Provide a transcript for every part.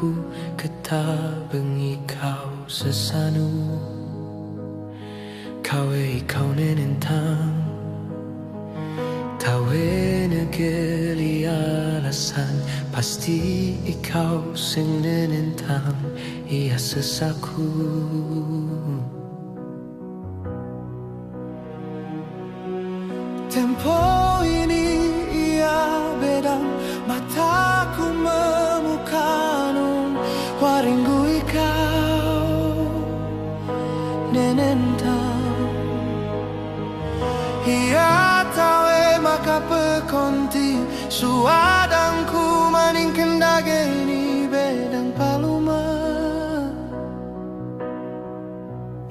aku ketabengi kau sesanu. Kau nenentang tawe negeli alasan, pasti ikau sing nenentang ia sesaku. Tempo ini ia bedang, mataku memukanung waringgu ikau nenentang. Ia tawe maka pekonti suadangku maning kendage ini bedang paluma.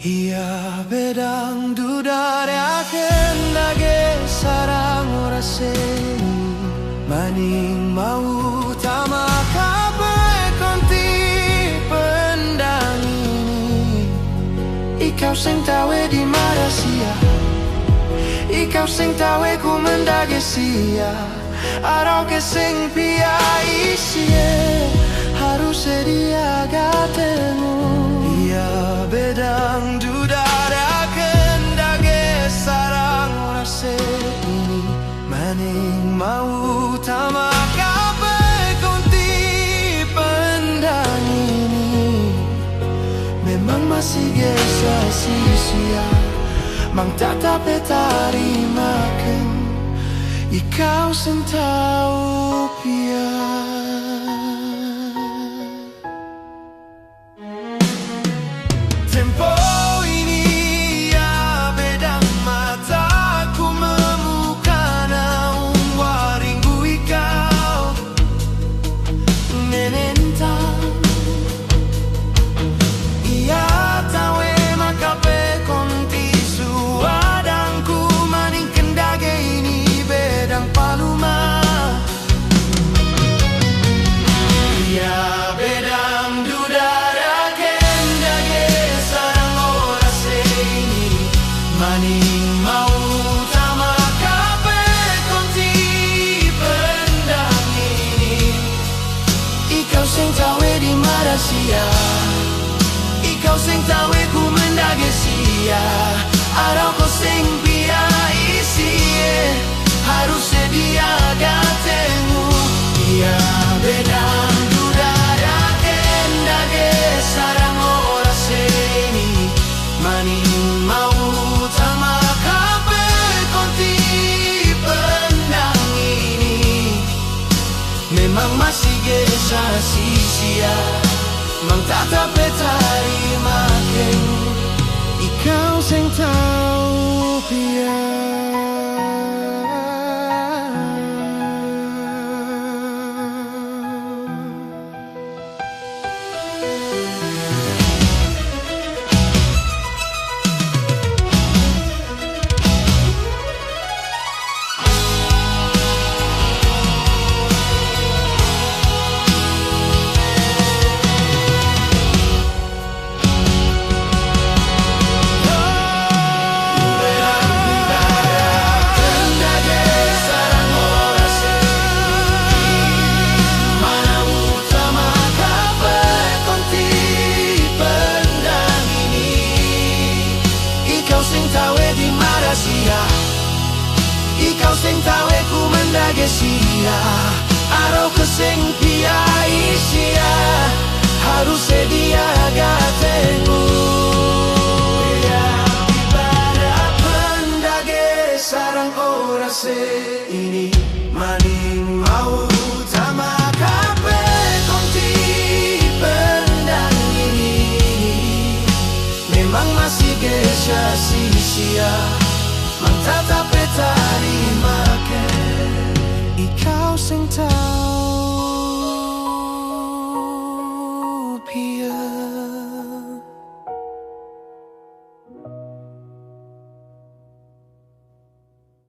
Ia bedang dudare kendage sarang ora seni maning mau tama kabe konti pendang ini. Ikau sing tawe di marasia, ikau sing tawe ku mendage sia, arau ke sing pia isie harus sedia gatemu. Ia bedang dudara kendage sarang ora ini maning mau tama kabe konti pendang ini. Memang masih gesa sia, mang tak petarimakan ikau sing tau pia. Tempo ini ya bedang, mataku memukana waringgu ikau nenentang. Ia tawe maka pekonti suadangku maning kendage ini bedang paluma. Ia bedang dudara kendage sarang ora seni maning mau tama kape konti pendang ini. Ikau sing tawe di marasia, ikau sing tawe ku mendage sia, arau kau sing pia isie harus sedia gatemu. Ia bedang dudara kendage sarang ora seni maning mau tama kape konti pendang ini. Memang masih gesa sia, mang tak petarimaken ikau sing tau pia. Ikau sing tawe ku mendage sia, arau ke sing